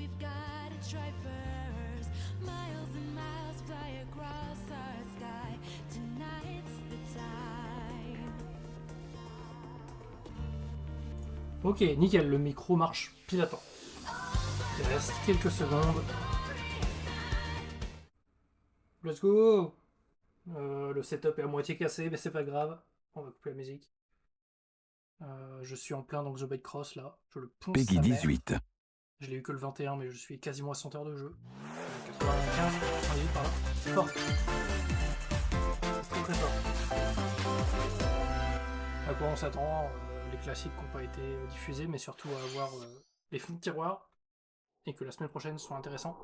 we've got to try first. Miles and miles fly across our sky. Tonight's the time. Ok, nickel, le micro marche pile à temps. Il reste quelques secondes. Let's go! Le setup est à moitié cassé, mais c'est pas grave. On va couper la musique. Je suis en plein dans Xenoblade Cross là. Je le ponce Peggy sa mère. 18. Je l'ai eu que le 21, mais je suis quasiment à 100 heures de jeu. 95, 98 par là. C'est fort. C'est très très fort. À quoi on s'attend? Les classiques qui n'ont pas été diffusés, mais surtout à avoir les fonds de tiroir. Et que la semaine prochaine soit intéressant.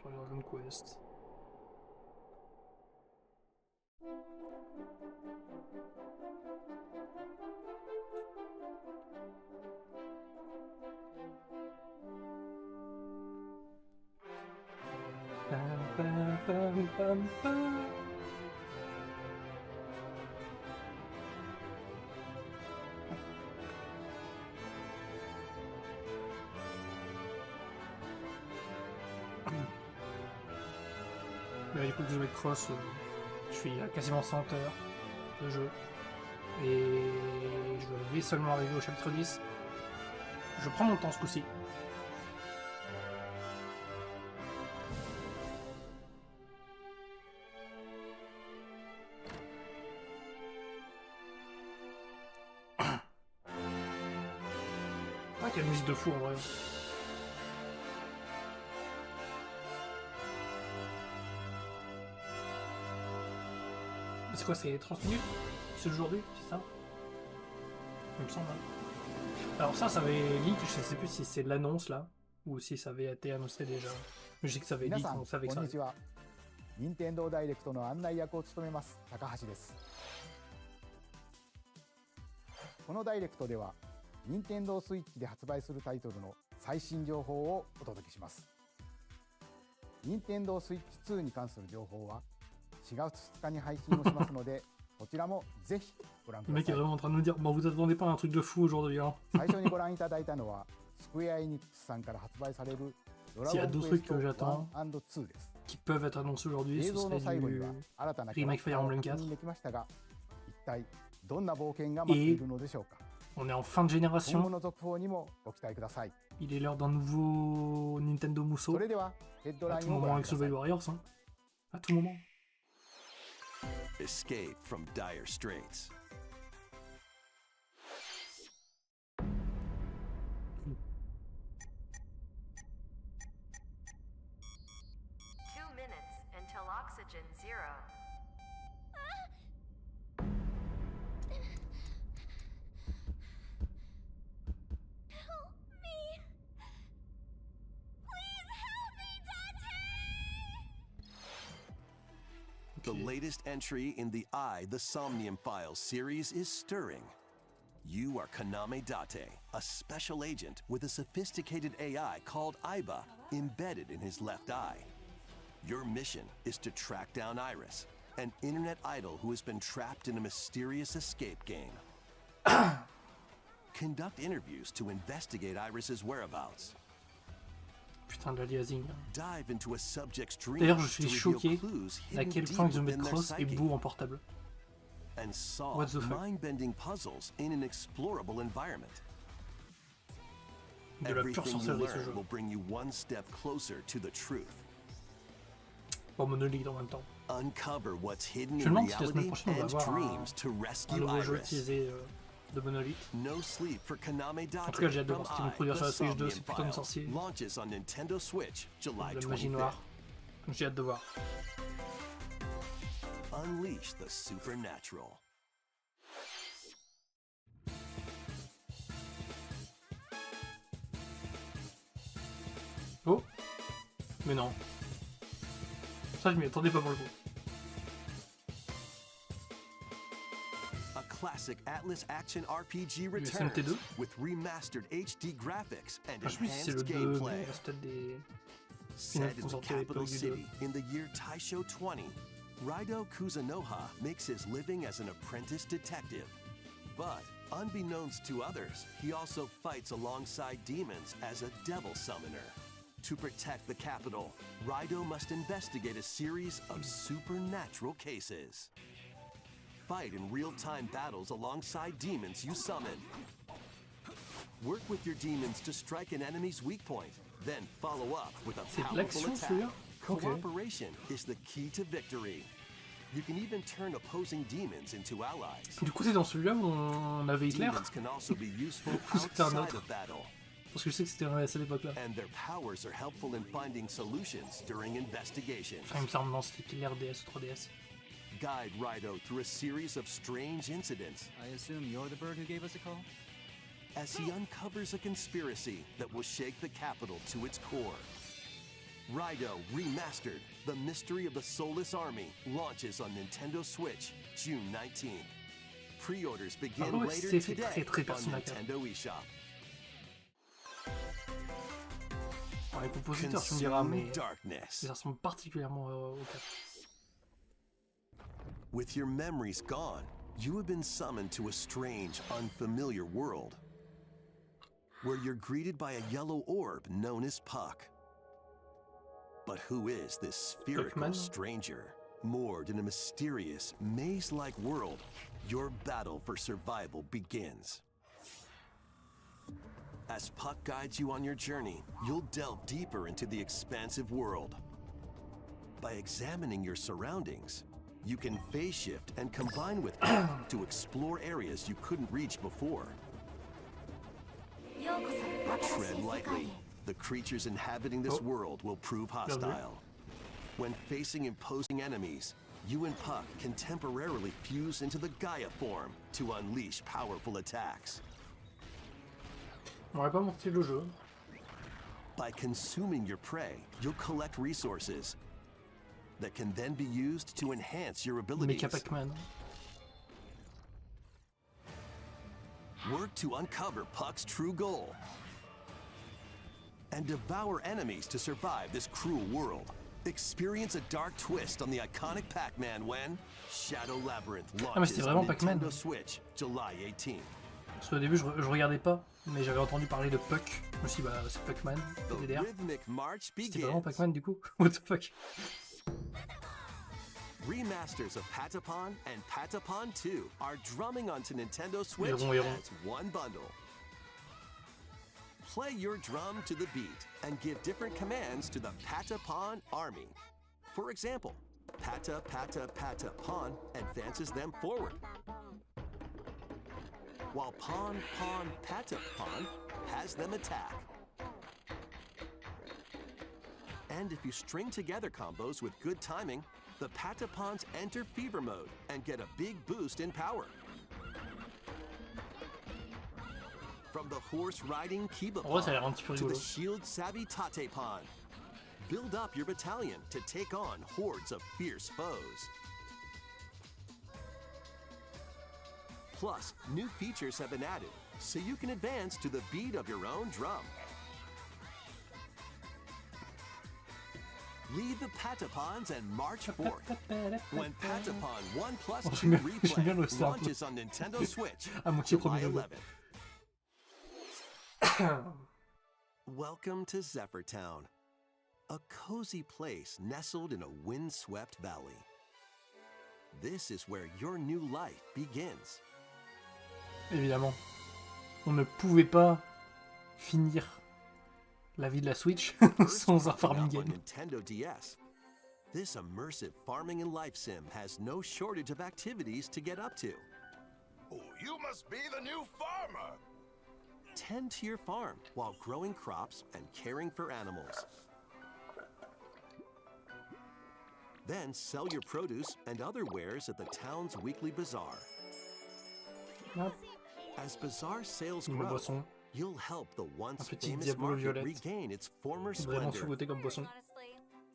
Dragon Quest. Pam, pam, pam, pam, pam. Du coup, Xenoblade Cross, je suis à quasiment 100 heures de jeu. Et je vais seulement arriver au chapitre 10. Je prends mon temps ce coup-ci. Ah, quelle musique de fou en vrai. C'est quoi, c'est 30 minutes? C'est aujourd'hui, c'est ça? Il me semble. Alors ça avait leak, je sais plus si c'est l'annonce là, ou si ça avait été annoncé déjà. Mais je sais que ça avait leak, on savait que ça arrivait. 任天堂ダイレクトの案内役を務めます高橋です。このダイレクトでは任天堂スイッチで発売するタイトルの最新情報をお届けします。任天堂スイッチ2に関する情報は4月2日に配信をしますのでこちらもぜひご覧く Le だ mec さ est い。 vraiment en train de nous dire, bon vous attendez pas un truc de fou aujourd'hui hein. 最初にご覧いただいたのはスクエア・エニックスさんから発売されるドラ S'il y a ゴン d'autres クエ trucs スト que j'attends 1&2です。 qui peuvent être annoncés aujourd'hui, 映 ce 像の serait 最後に du は新たなキャラ remake クタ Fire ーを Emblem 確 4. 認できましたが一体どんな冒険が待っているのでしょうか。 On est en fin de 今後 génération, の続報にもご期待ください。 il est l'heure d'un nouveau Nintendo そ Musso. れではヘッド À ライ tout ンをご moment 覧 avec ください Xenoblade Warriors, hein. À tout moment. Escape from dire straits. Until oxygen 0. Help me! Please help me, Dante! The latest entry in the The Somnium Files series is stirring. You are Kaname Date, a special agent with a sophisticated AI called Aiba embedded in his left eye. Your mission is to track down Iris, an internet idol who has been trapped in a mysterious escape game. Conduct interviews to investigate Iris's whereabouts. Putain de l'aliasing. Dive into a subject's D'ailleurs, dreams je to suis reveal choqué clues à hidden quel deep point Xenoblade within their Cross est psyche. beau en portable. And What solve the fuck? mind-bending puzzles in an explorable environment. De la pure Everything you sorcellerie ce learn jeu. will bring you one step closer to the truth. Bon, Monolith en même temps. Uncover what's hidden Je me in demande si la semaine reality prochaine on va and avoir dreams to un rescue nouveau jeu Iris. teasé de Monolith. No sleep for Kaname Date En tout cas, j'ai hâte de from voir ce qu'ils vont I, produire sur The la Switch 2, Somnium ces putains de Files, sorciers. launches on Nintendo Switch July De la magie 25th. noire. Donc j'ai hâte de voir. Unleash the supernatural. Oh! Mais non. Ça, je m'y attendais pas pour le coup. A classic Atlas action RPG SMT2? returns with remastered HD graphics and Ah, je sais plus si c'est le enhanced 2, mais gameplay. il reste peut-être des... Set Final in the Fantasy à capital l'époque du 2. city in the year Taisho 20, Raido Kuzunoha makes his living as an apprentice detective. But Unbeknownst to others, he also fights alongside demons as a devil summoner. To protect the capital, Raido must investigate a series of supernatural cases. Fight in real-time battles alongside demons you summon. Work with your demons to strike an enemy's weak point, then follow up with a C'est de powerful l'action, attack. celui-là? Ok. Cooperation is the key to victory. You can even turn opposing demons into allies. Du coup, c'est dans celui-là où on avait Hitler. Demons can also be useful C'était un outside autre. of battle, Parce que je sais que c'était à cette époque-là. and their powers are helpful in finding solutions during investigations. Enfin, il me semble, non, c'était Killer DS ou 3DS. Guide Raido through a series of strange incidents I assume you're the bird who gave us a call? as he uncovers a conspiracy that will shake the capital to its core. Raido Remastered, The Mystery of the Soulless Army, launches on Nintendo Switch June 19th. Pre-orders begin Ah ouais, later c'est fait today très on Persona 4. Nintendo eShop. Alors, les compositeurs, tu me diras, Consume mais darkness. ça ressemble particulièrement au 4. With your memories gone, you have been summoned to a strange, unfamiliar world, where you're greeted by a yellow orb known as Puck. But who is this spherical Puckman? stranger? Moored in a mysterious, maze-like world, your battle for survival begins. As Puck guides you on your journey, you'll delve deeper into the expansive world. By examining your surroundings, you can phase shift and combine with Puck to explore areas you couldn't reach before. Tread lightly. The creatures inhabiting this world will prove hostile. When facing imposing enemies, you and Puck can temporarily fuse into the Gaia form to unleash powerful attacks. On m'aurait pas montré le jeu. By consuming your prey, you'll collect resources that can then be used to enhance your abilities. Mecha Pac-Man. Work to uncover Puck's true goal and devour enemies to survive this cruel world. Experience a dark twist on the iconic Pac-Man when Shadow Labyrinth mais launches c'était on vraiment Pac-Man. Nintendo Switch July 18th. Parce qu'au début, je regardais pas, mais j'avais entendu parler de Puck. Je me suis dit, bah, c'est Pac-Man, The DDR. rhythmic march C'était vraiment begins. Pac-Man du coup. What the fuck? Remasters of Patapon and Patapon 2 are drumming onto Nintendo Switch Héron. as one bundle. Play your drum to the beat and give different commands to the Patapon army. For example, Pata Pata Patapon advances them forward, while Pon Pon Patapon has them attack. And if you string together combos with good timing, the Patapons enter fever mode and get a big boost in power. From the horse-riding Kiba En vrai, ça a l'air un petit peu to the rigolo. shield-savvy Tatepon, build up your battalion to take on hordes of fierce foes. Plus, new features have been added, so you can advance to the beat of your own drum. Lead the Patapons and march forth. When Patapon 1 plus Oh, 2 j'aime bien le Replay sample. launches on Nintendo Switch À moitié July premier degré. 11th. Welcome to Zephyr Town, a cozy place nestled in a windswept valley. This is where your new life begins. Évidemment. On ne pouvait pas finir la vie de la Switch sans un farming Growing up on game. Nintendo DS. This immersive farming and life sim has no shortage of activities to get up to. Oh, you must be the new farmer. Tend to your farm while growing crops and caring for animals. Then sell your produce and other wares at the town's weekly bazaar. Hop, As bazaar sales une grow, boisson. you'll help the once petit famous Diablo market violette. regain its former Vraiment splendor. sous-côté comme boisson.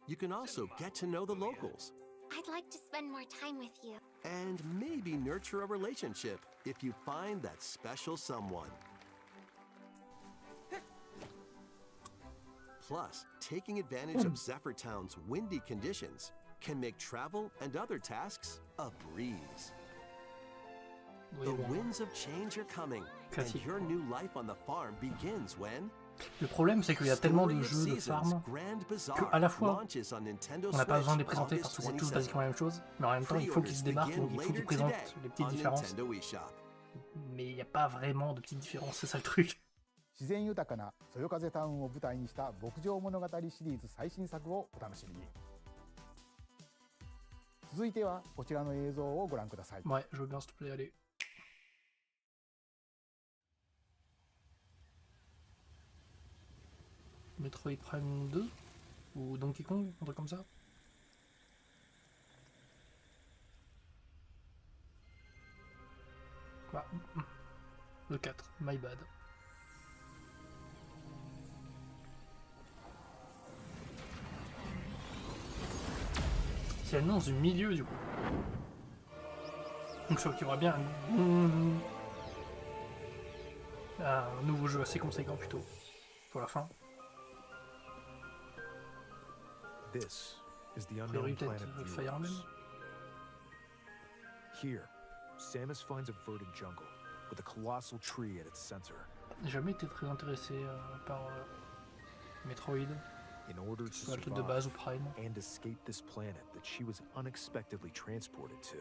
You can also get to know the locals I'd like to spend more time with you. and maybe nurture a relationship if you find that special someone. Plus, taking advantage of Zephyr Town's windy conditions can make travel and other tasks a breeze. Oui, The bon. winds of change are coming, and Classique. your new life on the farm begins when Le problème, c'est qu'il y a tellement de Story of jeux de Seasons farm Grand que, Bazaar à la fois, launches on Nintendo on n'a pas besoin de les Switch présenter August parce que c'est tous 27th. basiquement la même chose, mais en même temps, il faut qu'ils se démarquent, donc il faut qu'ils présentent les petites différences. Mais il n'y a pas vraiment de petites différences, c'est ça le truc. 自然豊かなそよ風タウンを舞台にした牧場物語シリーズ最新作をお楽しみに。続いてはこちらの映像をご覧ください。 Ouais, je veux bien, s'il te plaît, allez. Metroid Prime 2 ou Donkey Kong, un truc comme ça. Bah, le 4, my bad. C'est l'annonce du milieu du coup. Donc je crois qu'il y aura bien un nouveau jeu assez conséquent plutôt pour la fin. This is the A priori unknown planet peut-être Fire Emblem. Vuros. Here, Samus finds a verdant jungle with a colossal tree at its center. J'ai jamais été très intéressé par Metroid, In order to soit le truc de base ou survive Prime. and escape this planet that she was unexpectedly transported to,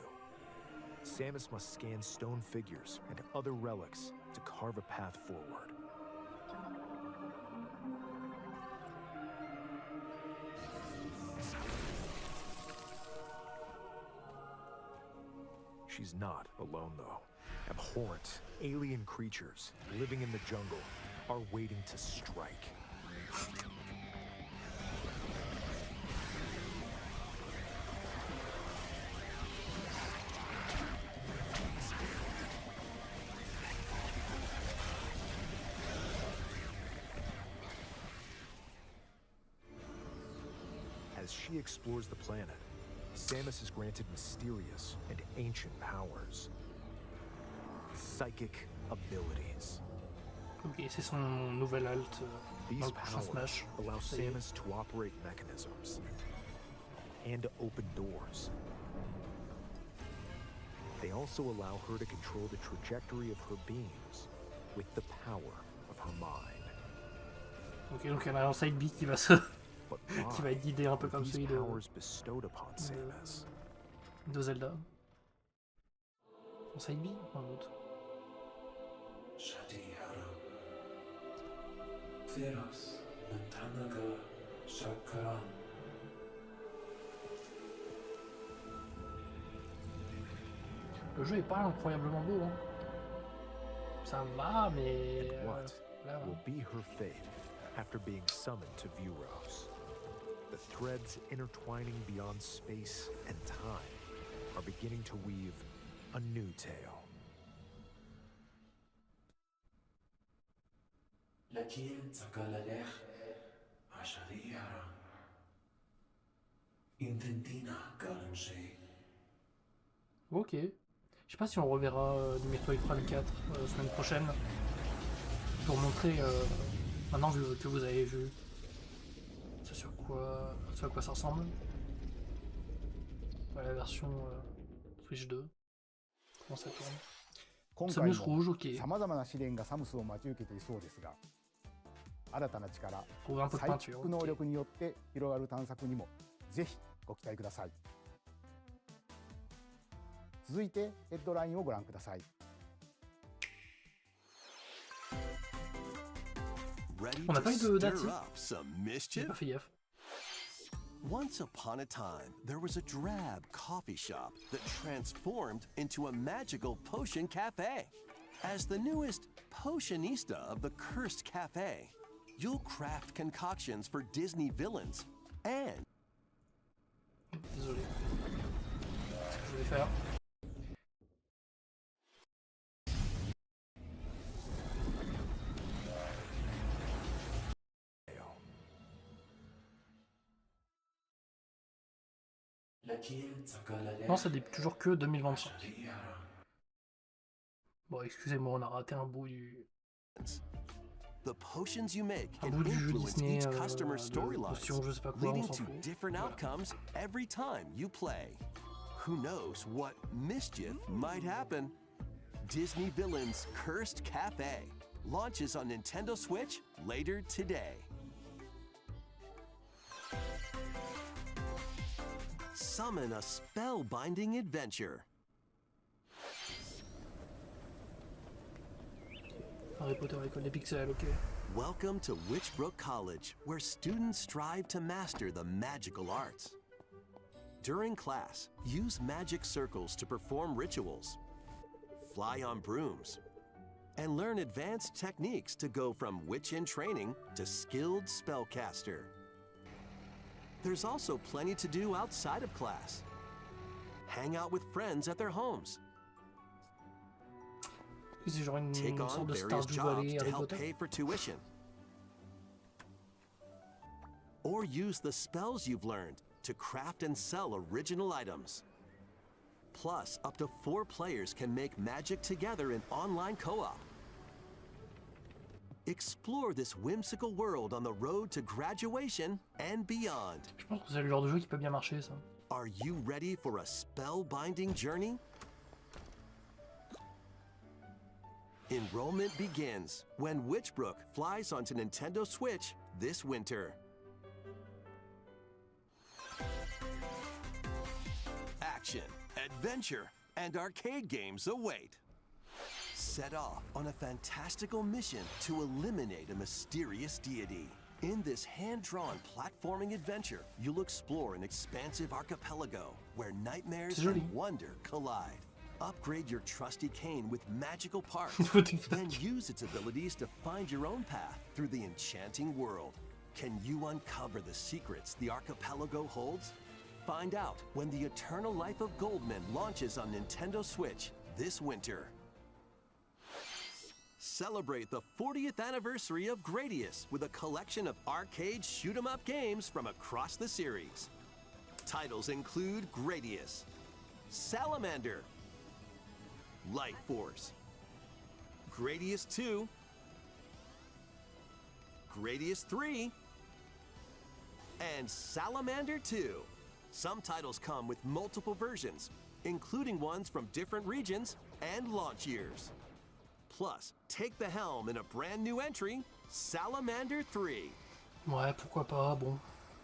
Samus must scan stone figures and other relics to carve a path forward. She's not alone, though. Abhorrent, alien creatures living in the jungle are waiting to strike. As she explores the planet, Samus is granted mysterious and ancient powers. Psychic abilities. Ok, c'est son nouvel alt dans These le prochain powers Smash. allow Ça y est. Samus to operate mechanisms and open doors. They also allow her to control the trajectory of her beams with the power of her mind. Ok, donc il y en a un side B qui va se But qui va être guidé un peu why comme were these celui de powers bestowed upon Samus? Zelda. Un side B ou un autre? Le jeu est pas incroyablement beau, hein. Ça va, mais And what là, will be her fate after being summoned to Vuros? The threads intertwining beyond space and time are beginning to weave a new tale. لكن تقال عشرية intentina قالن شيء. ok. Je sais pas si on reverra du Metroid Prime 4 semaine prochaine pour montrer maintenant que vous avez vu ce sur quoi ça ressemble. Ouais, la version Switch 2. Comment ça tourne? 今 Ça 回 me rouge, も ok. さまざまな試練がサムスを待ち受けていそうですが、新たな力、 Trouver un peu de サイキ peinture. ック能 ok. 力によって広がる探索にもぜひご期待ください。続いてヘッドラインをご覧ください。 Ready On n'a to pas eu de date, stir si? up some J'ai mischief? pas fait gaffe. Once upon a time, there was a drab coffee shop that transformed into a magical potion cafe. As the newest potionista of the Cursed Cafe, you'll craft concoctions for Disney villains and Désolé. Je vais faire. لكن تقال Non, ça débute toujours que 2025. Bon, excusez-moi, on a raté un bout du, the potions you make un can bout du jeu influence Disney each de customer's storylines, potion, je sais pas quoi, on leading s'en to fout. different Voilà. outcomes every time you play. Who knows what mischief might happen? Disney Villains Cursed Cafe launches on Nintendo Switch later today. Summon a spellbinding adventure. Harry Potter école des pixels, ok. Welcome to Witchbrook College, where students strive to master the magical arts. During class, use magic circles to perform rituals, fly on brooms, and learn advanced techniques to go from witch in training to skilled spellcaster. There's also plenty to do outside of class. Hang out with friends at their homes. C'est genre une Take on sorte de various Stardew jobs Valley to Harry help Potter. pay for tuition. Or use the spells you've learned to craft and sell original items. Plus, up to 4 players can make magic together in online co-op. Explore this whimsical world on the road to graduation and beyond. Je pense que c'est le genre de jeu qui peut bien marcher, ça. Are you ready for a spellbinding journey? Enrollment begins when Witchbrook flies onto Nintendo Switch this winter. Action, adventure, and arcade games await. Set off on a fantastical mission to eliminate a mysterious deity. In this hand-drawn platforming adventure, you'll explore an expansive archipelago where nightmares and wonder collide. Upgrade your trusty cane with magical parts, then use its abilities to find your own path through the enchanting world. Can you uncover the secrets the archipelago holds? Find out when the Eternal Life of Goldman launches on Nintendo Switch this winter. Celebrate the 40th anniversary of Gradius with a collection of arcade shoot-'em-up games from across the series. Titles include Gradius, Salamander, Light Force, Gradius 2, Gradius 3, and Salamander 2. Some titles come with multiple versions, including ones from different regions and launch years. Plus, take the helm in a brand new entry, Salamander 3. Ouais, pourquoi pas, bon.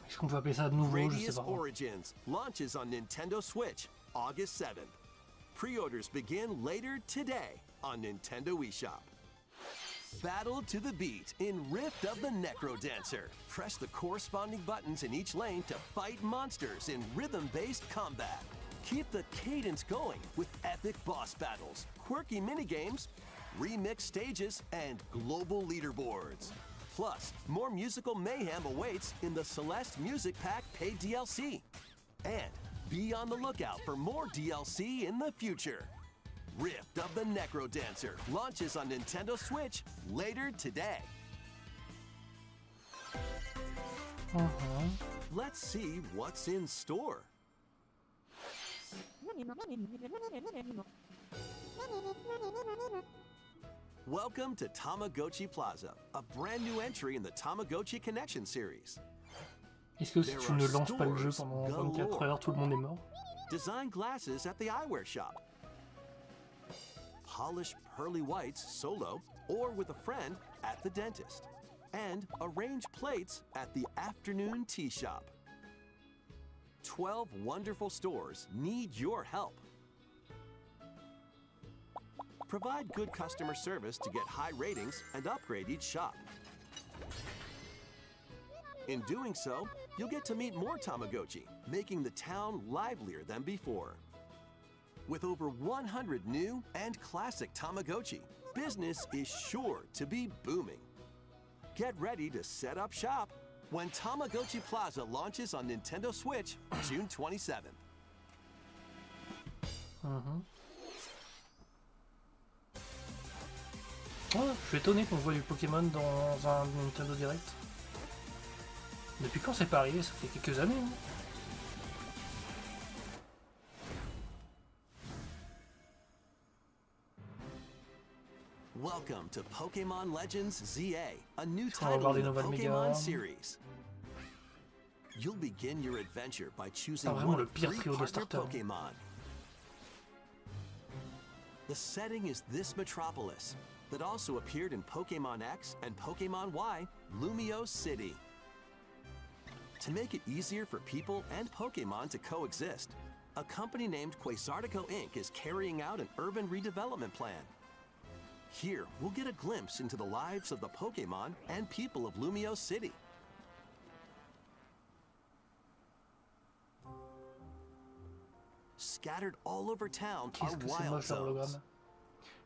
Est-ce qu'on peut appeler ça de nouveau, je sais Gradius pas. Origins launches on Nintendo Switch August 7th. Pre-orders begin later today on Nintendo eShop. Battle to the beat in Rift of the Necrodancer. Press the corresponding buttons in each lane to fight monsters in rhythm-based combat. Keep the cadence going with epic boss battles, quirky minigames, remix stages, and global leaderboards. Plus, more musical mayhem awaits in the Celeste Music Pack paid DLC. And be on the lookout for more DLC in the future. Rift of the Necrodancer launches on Nintendo Switch later today. Let's see what's in store. Welcome to Tamagotchi Plaza, a brand new entry in the Tamagotchi Connection series. Est-ce que si tu ne lances pas le jeu pendant 24 heures, tout le monde est mort? Design glasses at the eyewear shop. Polish pearly whites solo or with a friend at the dentist. And arrange plates at the afternoon tea shop. 12 wonderful stores need your help. Provide good customer service to get high ratings and upgrade each shop. In doing so, you'll get to meet more Tamagotchi, making the town livelier than before. With over 100 new and classic Tamagotchi, business is sure to be booming. Get ready to set up shop when Tamagotchi Plaza launches on Nintendo Switch June 27th. Oh, je suis étonné qu'on voit du Pokémon dans un Nintendo Direct. Depuis quand c'est pas arrivé? Ça fait quelques années. Hein. Welcome to Pokemon Legends ZA, a new On va title voir des in the nouvelles Pokemon méga. series. You'll begin your adventure by choosing Ah, vraiment one le of pire 3 trio de partner starters. Pokemon. The setting is this metropolis that also appeared in Pokemon X and Pokemon Y, Lumio City. To make it easier for people and Pokemon to coexist, a company named Quasartico Inc. is carrying out an urban redevelopment plan. Here, we'll get a glimpse into the lives of the Pokemon and people of Lumio City. Scattered all over town are Qu'est-ce que c'est wild moche l'hologramme. zones.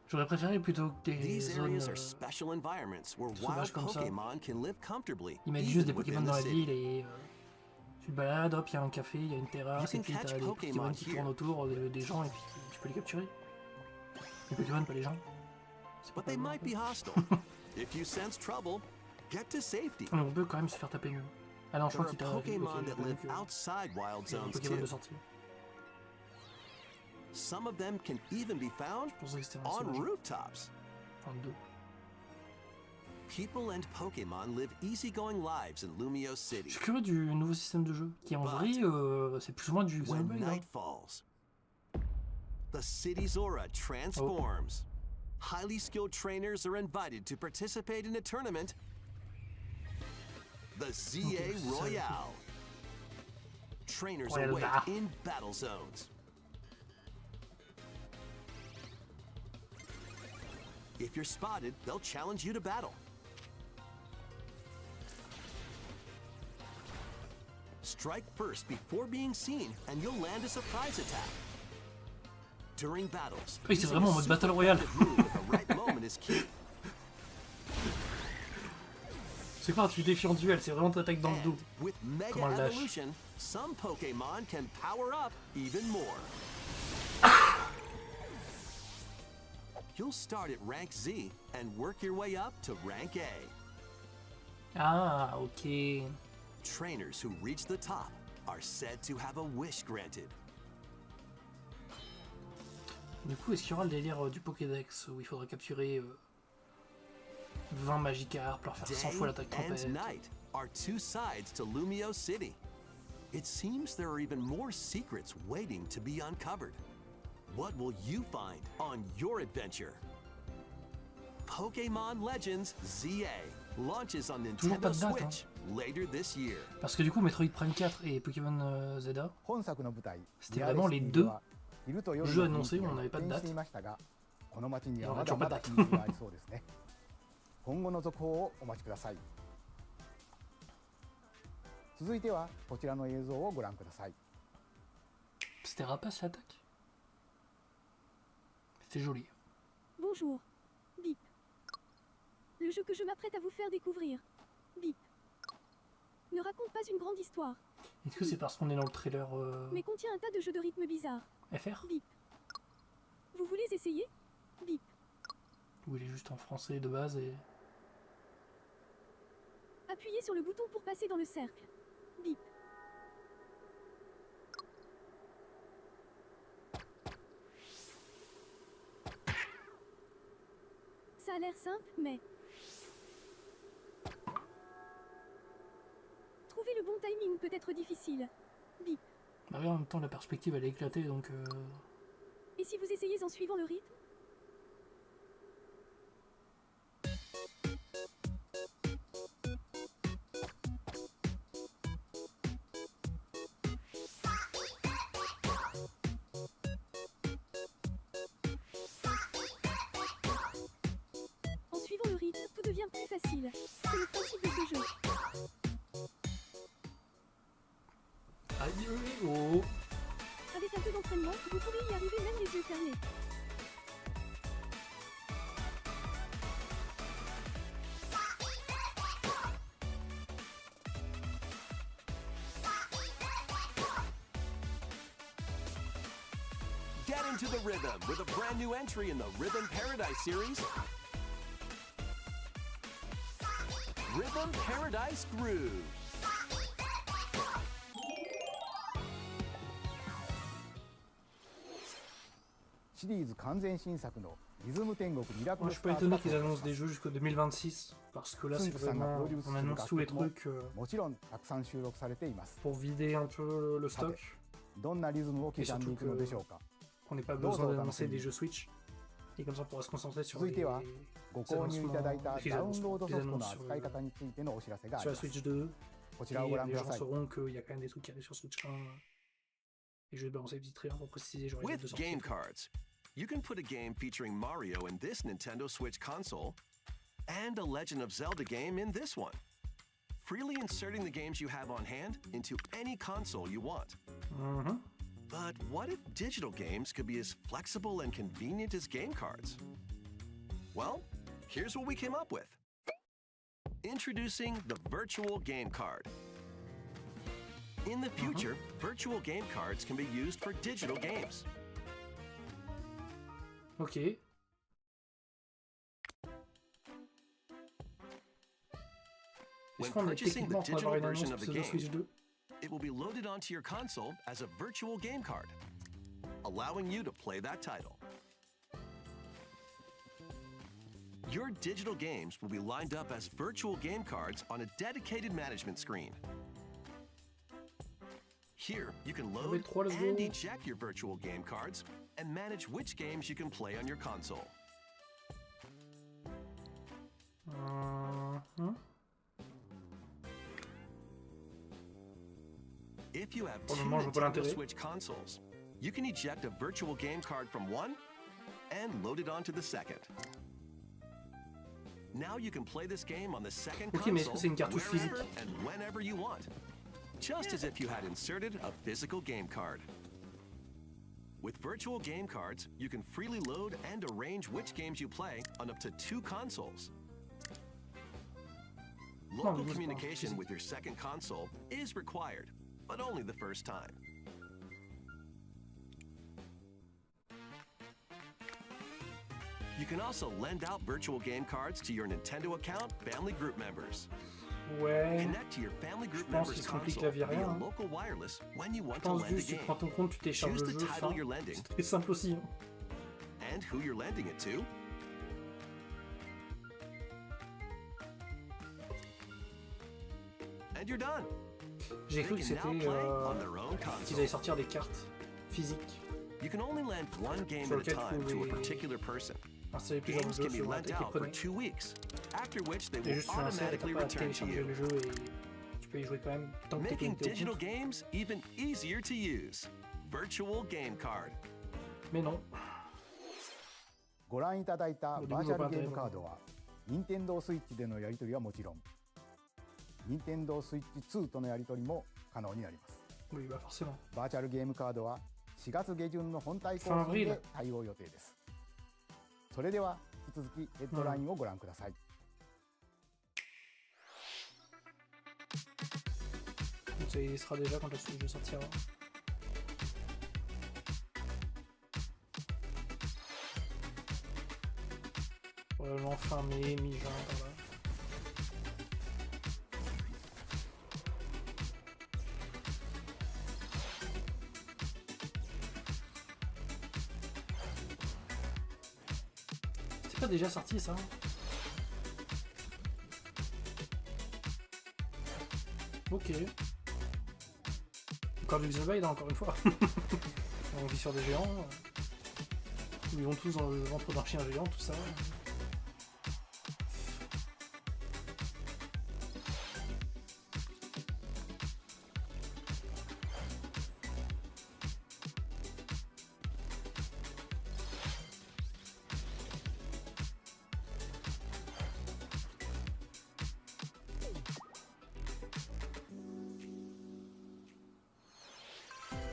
J'aurais préféré plutôt que des These zones areas are special environments where wild sauvages comme ça. Pokémon can live comfortably. Ils mettent even juste des within Pokémon the dans la city. ville et tu te balades, hop, il y a un café, il y a une terrasse, You et puis can t'as catch des Pokémon Pokémon qui here. tournent autour des gens et puis tu peux les capturer. Les Pokémon, pas les gens. C'est But pas they mal, might en fait. be hostile. If you sense trouble, get to safety. Mais on peut quand même se faire taper nous. Ah non, je There crois are qu'il t'a... Pokémon that ok, live donc, outside wild il y a des zones Pokémon de too. sortie. Some of them can even be found Je pensais que c'était un on sauvage. rooftops. Enfin, deux. People and Pokémon live easygoing lives in Lumio Je City. suis curieux du nouveau système de jeu, qui en vrai, c'est plus ou moins du When Xenoblade. Hein. night falls, the city's aura transforms. Highly skilled trainers are invited to participate in a tournament, the ZA Ok, c'est ça, Royale. Trainers Royale await da. in battle zones. If you're spotted, they'll challenge you to battle. Strike first before being seen, and you'll land a surprise attack. During battles, Oui, c'est using vraiment a en mode super Battle Royale. effective move at the right moment is key. C'est pas un tu défies en duel, c'est vraiment t'attaques dans le dos. And with Mega Comment le lâche. Evolution, some Pokémon can power up even more. You'll start at rank Z and work your way up to rank A. Ah, ok. Trainers who reach the top are said to have a wish granted. Du coup, est-ce qu'il y aura le délire du Pokédex où il faudra capturer 20 Magikarp, leur faire 100 fois l'attaque Day tempête? and night are two sides to Lumio City. It seems there are even more secrets waiting to be uncovered. What will you find on your adventure? Pokémon Legends ZA launches on Toujours pas Nintendo de date, Switch later this year. Parce que du coup, Metroid Prime 4 et Pokémon Zelda, 本作の舞台 C'était リアル vraiment シ les ティ deux では昼と夜 jeux の annoncés 雰囲気 où が on n'avait pas de 一変 date. していましたがこの街に Et は on ま a だ toujours ま pas だ de 秘 date. 密がありそうですね今後の続報をお待ちください続いてはこちらの映像をご覧ください C'était rapace l'attaque. C'était joli. Bonjour. Bip. Le jeu que je m'apprête à vous faire découvrir. Bip. Ne raconte pas une grande histoire, Est-ce que c'est parce qu'on est dans le trailer mais contient un tas de jeux de rythme bizarres. FR Bip. Vous voulez essayer? Bip. ou il est juste en français de base et... Appuyez sur le bouton pour passer dans le cercle. Bip. Ça a l'air simple, mais... Trouver le bon timing peut être difficile. Bip. Bah oui, en même temps la perspective elle est éclatée donc... Et si vous essayez en suivant le rythme? En suivant le rythme, tout devient plus facile. C'est le principe de ce jeu. Aïe, oh. Avec un peu d'entraînement, vous pourrez y arriver même les yeux fermés. Get into the rhythm with a brand new entry in the Rhythm Paradise series. Rhythm Paradise Groove. シリーズ完全新作のリズム天国ミラク Moi ル je ス suis タ pas ーズ étonné が qu'ils annoncent des jeux jusqu'au 2026 parce que là つ c'est んくさんがプ vraiment... ロデュース on する annonce 楽 tous les 曲も trucs もちろんたくさん収録されています pour vider un peu le stock どんなリズムを刻んでいくのでしょうか qu'on n'ait pas D'autres besoin dans d'annoncer le des film. jeux Switch. Et comme ça, on pourra se concentrer sur 続い les, てはご購入いただいた les ダウンロード annonces, ソ les フトの annonces 扱い方についてのお知らせがあ sur り la ます。 Switch 2. こち Et らをご覧く les だ gens さい。 sauront qu'il y a quand même des trucs qui arrivent sur Switch 1. Et je vais balancer les petits trailers pour préciser, j'aurai les dates de With sortie. game cards, you can put a game featuring Mario in this Nintendo Switch console and a Legend of Zelda game in this one, freely inserting the games you have on hand into any console you want. But what if digital games could be as flexible and convenient as game cards? Well, here's what we came up with. Introducing the Virtual Game Card. In the future, virtual game cards can be used for digital games. Ok. When Est-ce qu'on est purchasing the techniquement pour avoir digital une annonce version pour of the Nintendo Switch game, 2? it will be loaded onto your console as a virtual game card, allowing you to play that title. Your digital games will be lined up as virtual game cards on a dedicated management screen. Here, you can load and eject your virtual game cards and manage which games you can play on your console. If you have two Nintendo Switch consoles, you can eject a virtual game card from one and load it onto the second. Now you can play this game on the second console wherever and whenever you want, just as if you had inserted a physical game card. With virtual game cards, you can freely load and arrange which games you play on up to 2 consoles. Local communication with your second console is required, but only the first time. You can also lend out virtual game cards to your Nintendo account family group members. Ouais. Connect to your family group Je pense members qu'il se complique console la vie via rien. local wireless when you Je want to pense lend a juste, tu game. prends ton compte, tu télécharges Choose le the jeu, title fin. you're lending C'est très simple aussi. and who you're lending it to. And you're done. J'ai cru que They can now c'était play on their own qu'ils console. allaient sortir des cartes physiques. You can only lend one game Sur at a lequel time tu to a pouvais particular person. installer plusieurs Games jeux can be sur lent avec les out for prenets. 2 weeks, after which they Et will juste tu l'installes et t'as automatically pas à return to télécharger you, le jeu et tu peux y jouer quand même tant que t'es making connecté au digital compte. games even easier to use. Virtual Game Card. Mais non. ご覧いただいたバーチャルゲームカードは Nintendo Switch でのやり取りはもちろん Nintendo Switch 2とのやり取りも可能になります。 Oui, bah forcément. バーチャルゲームカードは4月下旬の本体更新で対応予定です。それでは引き続きヘッドラインをご覧ください。Donc ça y sera déjà quand le jeu sortira. Probablement fin mai, mi-juin, par là. C'est pas déjà sorti ça? Ok. Encore du Xenoblade encore une fois. On vit sur des géants. Ils vont tous dans le ventre d'un chien géant, tout ça.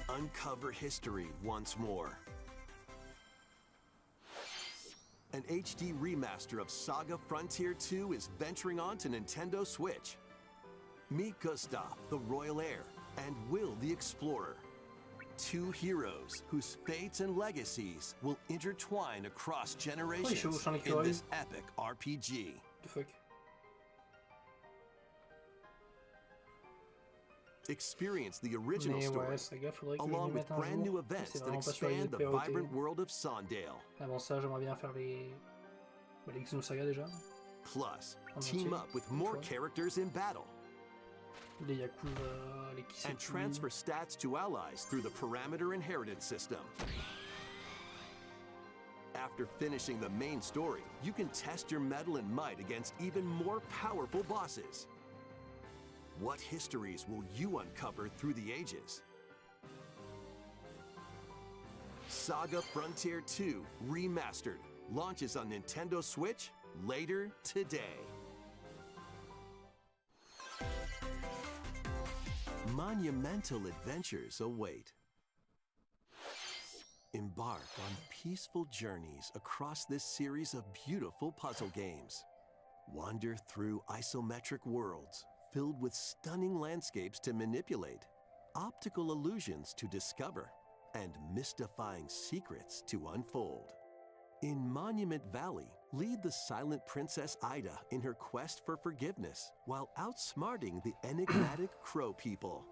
Uncover history once more. An HD remaster of Saga Frontier 2 is venturing onto Nintendo Switch. Meet Gustav, the royal heir, and Will the explorer. 2 heroes whose fates and legacies will intertwine across generations in this epic RPG. The fuck? Experience the original Mais story, ouais, Saga, faudrait que je along m'y with mette un brand new jour. events C'est that vraiment pas sur les expand the POT. vibrant world of Sondale. Avant ça, j'aimerais bien faire les Xenosaga déjà. Plus, En team entier, up with une more fois. characters in battle Les Yakuza, les Kiseki. and transfer stats to allies through the parameter inheritance system. After After finishing the main story, you can test your mettle and might against even more powerful bosses. What histories will you uncover through the ages? Saga Frontier 2 Remastered launches on Nintendo Switch later today. Monumental adventures await. Embark on peaceful journeys across this series of beautiful puzzle games. Wander through isometric worlds filled with stunning landscapes to manipulate, optical illusions to discover, and mystifying secrets to unfold. In Monument Valley, lead the silent Princess Ida in her quest for forgiveness while outsmarting the enigmatic Crow people.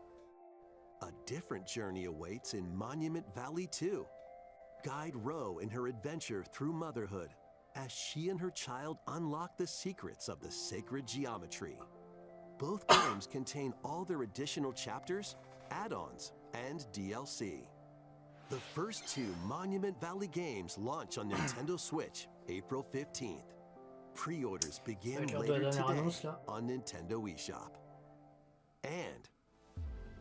A different journey awaits in Monument Valley 2. Guide Ro in her adventure through motherhood as she and her child unlock the secrets of the sacred geometry. Both games contain all their additional chapters, add-ons, and DLC. The first two Monument Valley games launch on Nintendo Switch April 15th. Pre-orders begin later today on Nintendo eShop. And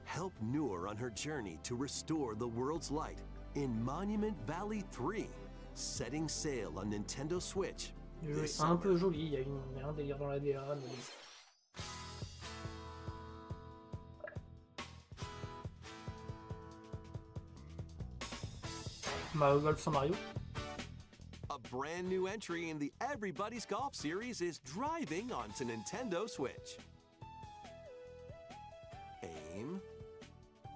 help Noor on her journey to restore the world's light in Monument Valley 3, setting sail on Nintendo Switch this summer. Un peu joli, il y a un délire dans la DA, mais... Mario Golf sans Mario. A brand new entry in the Everybody's Golf series is driving onto Nintendo Switch. Aim,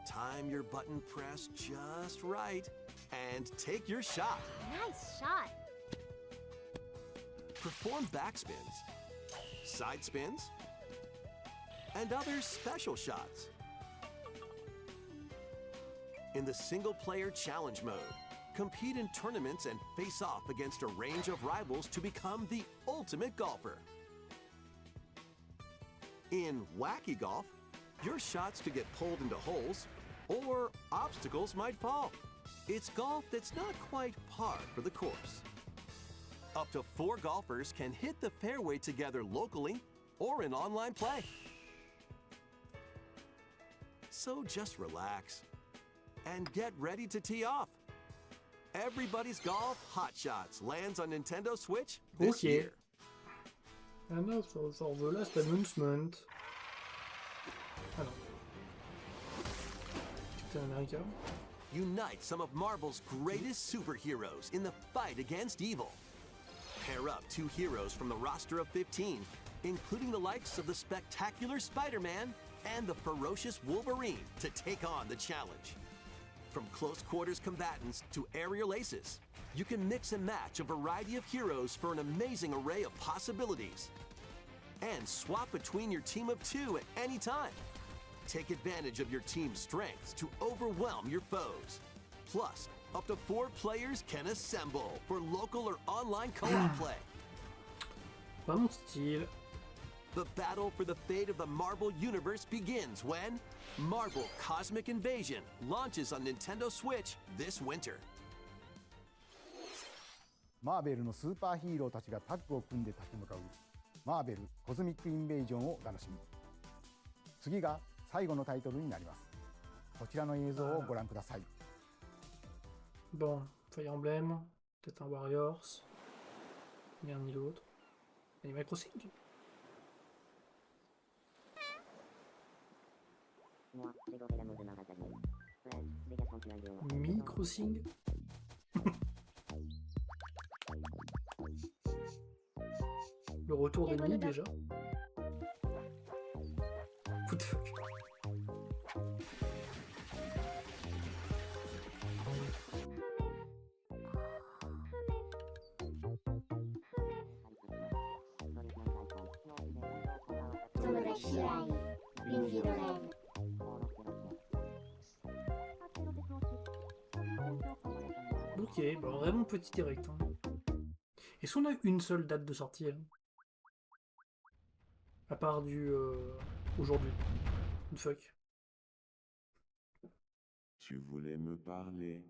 time your button press just right, and take your shot. Nice shot. Perform backspins, side spins, and other special shots. In the single-player challenge mode, compete in tournaments and face off against a range of rivals to become the ultimate golfer. In Wacky Golf, your shots could get pulled into holes, or obstacles might fall. It's golf that's not quite par for the course. Up to 4 golfers can hit the fairway together locally or in online play. So just relax and get ready to tee off. Everybody's Golf Hot Shots lands on Nintendo Switch this year. Alors, for the last announcement. Ah non. Captain America. Unite some of Marvel's greatest superheroes in the fight against evil. Pair up 2 heroes from the roster of 15, including the likes of the spectacular Spider-Man and the ferocious Wolverine, to take on the challenge. From close quarters combatants to aerial aces, you can mix and match a variety of heroes for an amazing array of possibilities. And swap between your team of 2 at any time. Take advantage of your team's strengths to overwhelm your foes. Plus, up to 4 players can assemble for local or online co-op play. Pas mon style. The battle for the fate of the Marvel Universe begins when Marvel Cosmic Invasion launches on Nintendo Switch this winter. マーベルのスーパーヒーローたちがタッグを組んで立ち向かうマーベルコズミックインベージョンをお楽しみ。次が最後のタイトルになります。こちらの映像をご覧ください。Bon, Fire Emblem, peut-être un Warriors, ni l'un ni l'autre. Animal Crossing. Mi Crossing. Le retour de Mi déjà. What the fuck. Ok, bah vraiment petit direct. Hein. Est-ce qu'on a une seule date de sortie hein, à part du aujourd'hui. Fuck. Tu voulais me parler.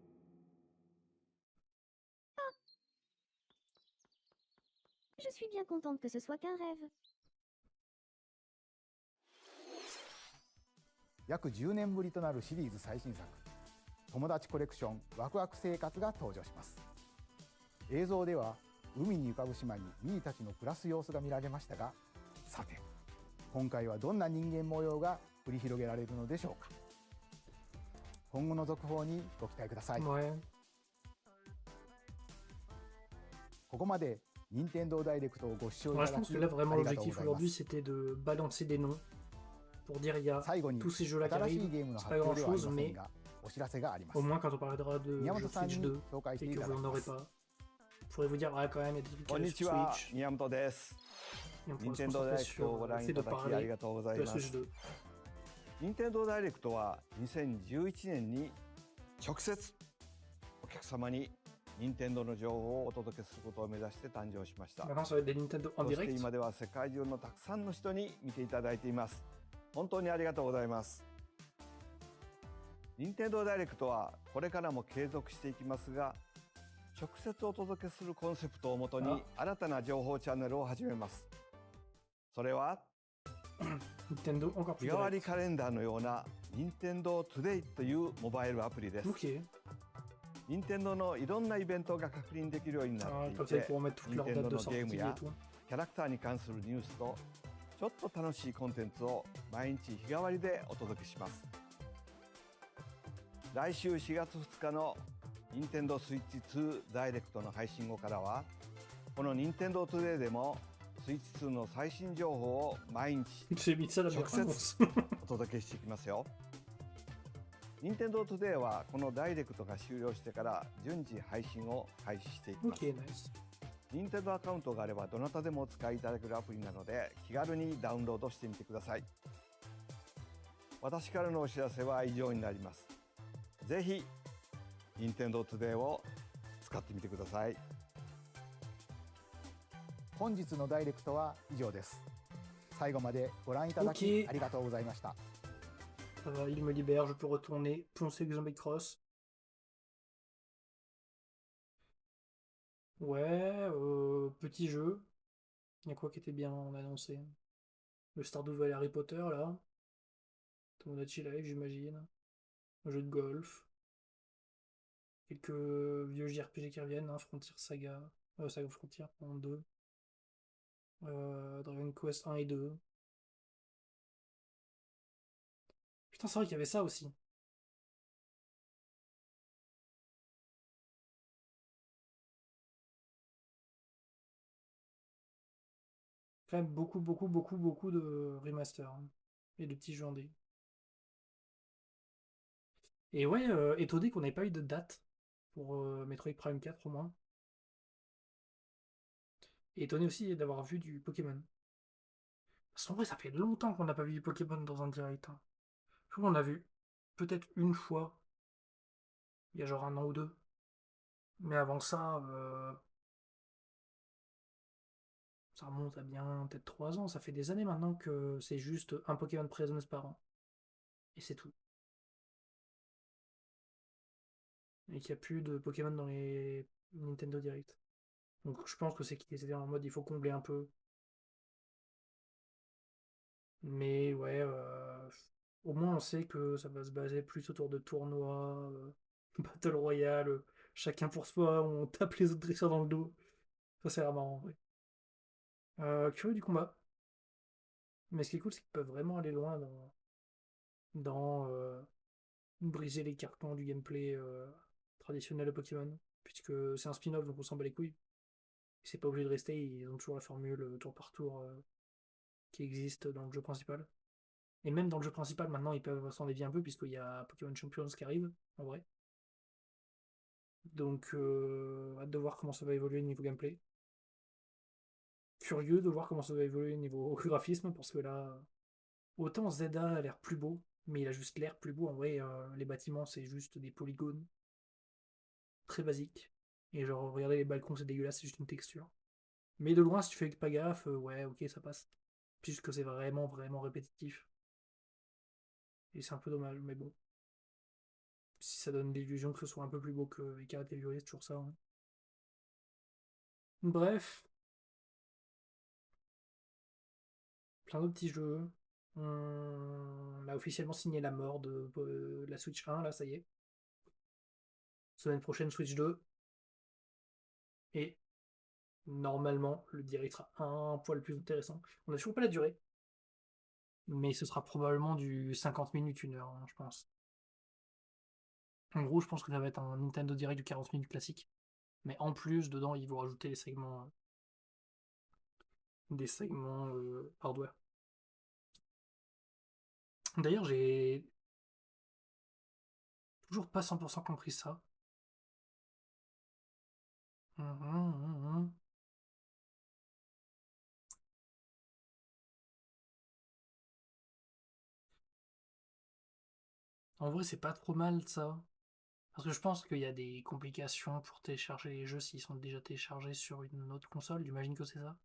Je suis bien contente que ce soit qu'un rêve. 約10年ぶりとなるシリーズ最新作「友達コレクションワクワク生活」が登場します。映像では海に浮かぶ島にミーたちの暮らす様子が見られましたが、さて今回はどんな人間模様が繰り広げられるのでしょうか。今後の続報にご期待ください。 Ouais. ここまで任天堂ダイレクトをご視聴い Moi, た je だ pense き que là, あ vraiment, りがとうご l'objectif ざいま aujourd'hui, す。 c'était de balancer des noms pour dire il y a 最後に tous ces jeux-là qui 新しい arrivent. ゲームの C'est 発 pas 表ではあり grand-chose, ません mais が、お知らせがあります。 au moins, quand on parlera de 宮 jeux 本さん Switch に 2 紹介して et い que た vous だき n'en ま aurez す。 pas, il faudrait vous dire, ah, quand même, il y a des trucs qui こん arrivent にち sur は、 Switch. 宮本です。 Et on pourra 任 se 天堂ダイ concentrer レクトをご sur 覧い essayer た de だきあり parler がとうござい de ま la す Switch 2. 任天堂ダイレクトは2011年に直接お客様に任天堂の情報をお届けすることを目指して誕生しました。 Maintenant, ça va être des Nintendo en そして direct. 今では世界中のたくさんの人に見ていただいています。本当にありがとうございます。任天堂ダイレクトはこれからも継続していきますが、直接お届けするコンセプトをもとに新たな情報チャンネルを始めます。それは Nintendo encore 日 plus 替わり direct. カレンダーのような任天堂トゥデイというモバイルアプリです。 Ok. 任天堂のいろんなイベントが確認できるようにな Ah, ってい comme ça, ils て、 pourront mettre toutes 任 leurs 天 dates 堂 de のゲーム sortie や et tout. キャラクターに関するニュースとちょっと楽しいコンテンツを毎日日替わりでお届けします。来週4月2日の任天堂スイッチ2ダイレクトの配信後からは、この任天堂トゥデイでもスイッチ2の最新情報を毎日 J'ai mis ça la 直 meilleure 接 annonce. お届けしていきますよ。任天堂トゥデイはこのダイレクトが終了してから順次配信を開始していきます。 Ok, nice. 任天堂アカウントがあればどなたでもお使いいただけるアプリなので気軽にダウンロードしてみてください。私からのお知らせは以上になります。ぜひ任天堂トゥデイを使ってみてください。本日のダイレクトは以上です。最後までご覧いただき OK ありがとうございました。 Ça va, il me libère, je peux retourner poncer avec Zombie Cross. Ouais, petit jeu. Il y a quoi qui était bien annoncé? Le Stardew Valley Harry Potter, là. Tomodachi Life, j'imagine. Un jeu de golf. Quelques vieux JRPG qui reviennent, hein, Frontier Saga. Saga Frontier, en 2. Dragon Quest 1 et 2. Putain, c'est vrai qu'il y avait ça aussi. Quand même beaucoup de remasters, hein, et de petits jeux indés. Et ouais, étonné qu'on n'ait pas eu de date pour Metroid Prime 4 au moins. Et étonné aussi d'avoir vu du Pokémon. Parce qu'en vrai, ça fait longtemps qu'on n'a pas vu du Pokémon dans un direct, hein. Je crois qu'on a vu peut-être une fois, il y a genre 1 an ou 2. Mais avant ça, ça remonte à bien peut-être 3 ans. Ça fait des années maintenant que c'est juste un Pokémon Presence par an. Et c'est tout. Et qu'il n'y a plus de Pokémon dans les Nintendo Direct. Donc je pense que c'est qu'ils étaient en mode il faut combler un peu. Mais ouais, au moins on sait que ça va se baser plus autour de tournois, Battle Royale, chacun pour soi, on tape les autres dresseurs dans le dos. Ça c'est vraiment en vrai. Curieux du combat. Mais ce qui est cool, c'est qu'ils peuvent vraiment aller loin dans briser les carcans du gameplay traditionnel de Pokémon. Puisque c'est un spin-off, donc on s'en bat les couilles. C'est pas obligé de rester, ils ont toujours la formule tour par tour qui existe dans le jeu principal. Et même dans le jeu principal, maintenant, ils peuvent s'en dévier un peu, puisqu'il y a Pokémon Champions qui arrive, en vrai. Donc, hâte de voir comment ça va évoluer niveau gameplay. Curieux de voir comment ça va évoluer niveau graphisme, parce que là, autant Zelda a l'air plus beau, mais il a juste l'air plus beau. En vrai, les bâtiments, c'est juste des polygones très basiques. Et genre, regardez les balcons, c'est dégueulasse, c'est juste une texture. Mais de loin, si tu fais pas gaffe, ouais, ok, ça passe. Puisque c'est vraiment répétitif. Et c'est un peu dommage, mais bon. Si ça donne l'illusion que ce soit un peu plus beau que Ikaruga, c'est toujours ça, hein. Bref. plein d'autres petits jeux. On a officiellement signé la mort de la Switch 1, là, ça y est. Semaine prochaine, Switch 2. Et normalement, le direct sera un poil plus intéressant. On n'a toujours pas la durée. Mais ce sera probablement du 50 minutes, 1 heure, hein, je pense. En gros, je pense que ça va être un Nintendo Direct du 40 minutes classique. Mais en plus, dedans, ils vont rajouter des segments hardware. D'ailleurs, j'ai toujours pas 100% compris ça. En vrai, c'est pas trop mal ça. Parce que je pense qu'il y a des complications pour télécharger les jeux s'ils sont déjà téléchargés sur une autre console. J'imagine que c'est ça.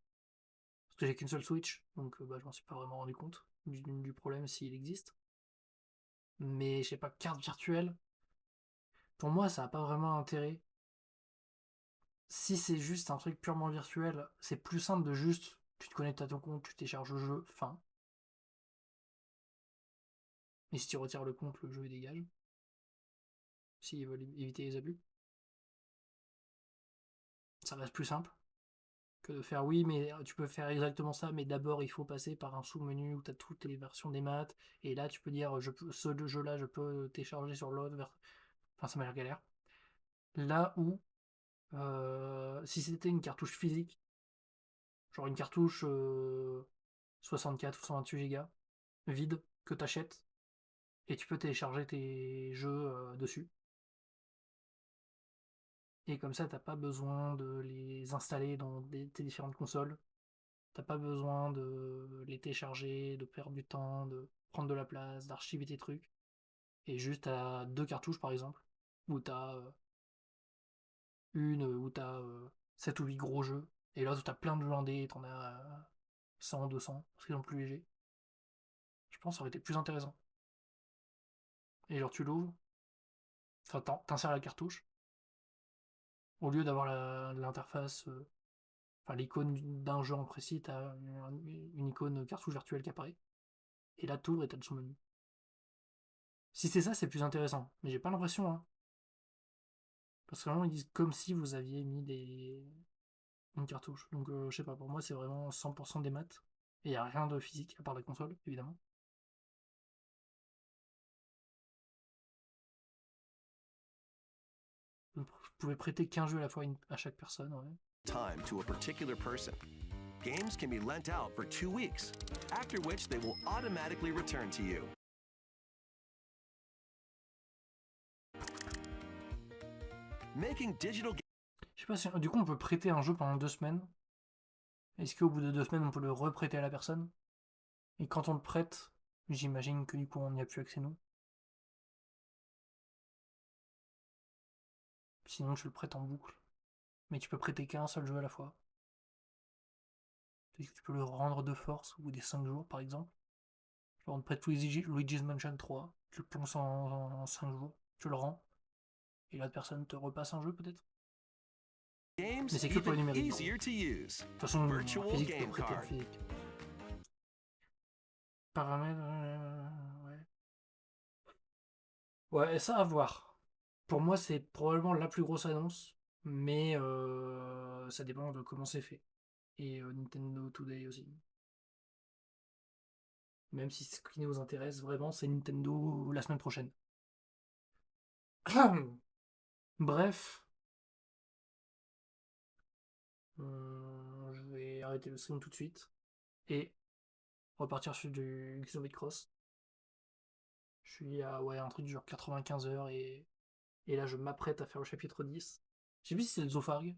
Parce que j'ai qu'une seule Switch, donc je m'en suis pas vraiment rendu compte du problème s'il existe. Mais je sais pas, carte virtuelle. Pour moi, ça n'a pas vraiment intérêt. Si c'est juste un truc purement virtuel, c'est plus simple de juste, tu te connectes à ton compte, tu télécharges le jeu, fin. Et si tu retires le compte, le jeu est dégage. S'ils veulent éviter les abus. Ça reste plus simple que de faire oui, mais tu peux faire exactement ça, mais d'abord il faut passer par un sous-menu où tu as toutes les versions des maths, et là tu peux dire ce jeu-là je peux télécharger sur l'autre. Enfin, ça m'a l'air galère. Là où, si c'était une cartouche physique, genre une cartouche 64 ou 128 Go, vide, que tu achètes, et tu peux télécharger tes jeux dessus. Et comme ça, t'as pas besoin de les installer dans tes différentes consoles. T'as pas besoin de les télécharger, de perdre du temps, de prendre de la place, d'archiver tes trucs. Et juste t'as 2 cartouches par exemple, où t'as une où t'as 7 ou 8 gros jeux, et l'autre où t'as plein de jeux indés, t'en as 100, 200, parce qu'ils sont plus légers. Je pense que ça aurait été plus intéressant. Et genre tu l'ouvres, enfin t'insères la cartouche, au lieu d'avoir l'interface, enfin l'icône d'un jeu en précis, t'as une icône cartouche virtuelle qui apparaît. Et là t'ouvres et t'as le sous-menu. Si c'est ça, c'est plus intéressant. Mais j'ai pas l'impression, hein. Parce que vraiment, ils disent comme si vous aviez mis une cartouche. Donc je sais pas, pour moi c'est vraiment 100% des maths. Et y a rien de physique, à part la console, évidemment. Vous pouvez prêter qu'un jeu à la fois à chaque personne, ouais. Time to a particular person. Games can be lent out for 2 weeks, after which they will automatically return to you. Making digital Je sais pas si du coup on peut prêter un jeu pendant 2 semaines. Est-ce qu'au bout de 2 semaines on peut le reprêter à la personne? Et quand on le prête, j'imagine que du coup on n'y a plus accès nous. Sinon tu le prêtes en boucle. Mais tu peux prêter qu'un seul jeu à la fois. Tu peux le rendre de force au bout des 5 jours par exemple. Genre on te prête Luigi's Mansion 3, tu le ponces en 5 jours, tu le rends, et l'autre personne te repasse un jeu peut-être. Mais c'est que pour les numériques. De toute façon, en physique, tu peux prêter en physique. Paramètres, ouais. Ouais, ça à voir. Pour moi, c'est probablement la plus grosse annonce, mais ça dépend de comment c'est fait. Et Nintendo Today aussi. Même si ce qui nous intéresse vraiment, c'est Nintendo la semaine prochaine. Bref. Je vais arrêter le stream tout de suite. Et repartir sur du Xenoblade Cross. Je suis à un truc du genre 95 heures et là je m'apprête à faire le chapitre 10. Je sais plus si c'est le Zofarg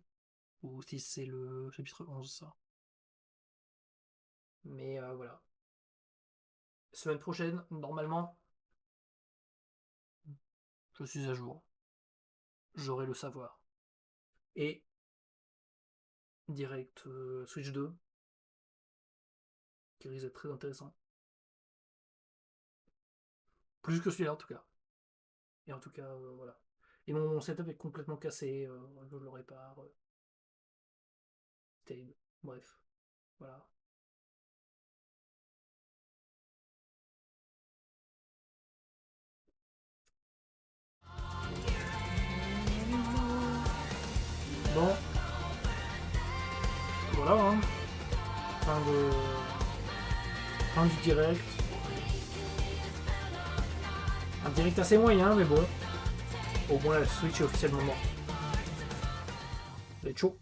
ou si c'est le chapitre 11 ça. Mais voilà. Semaine prochaine, normalement, je suis à jour. J'aurai le savoir. Et direct Switch 2, qui risque d'être très intéressant. Plus que celui-là en tout cas. Et en tout cas, voilà. Et mon setup est complètement cassé, je le répare. Terrible. Bref, voilà. voilà, hein. Fin du direct. Un direct assez moyen, mais bon. Au moins la Switch est officiellement morte. C'est chaud.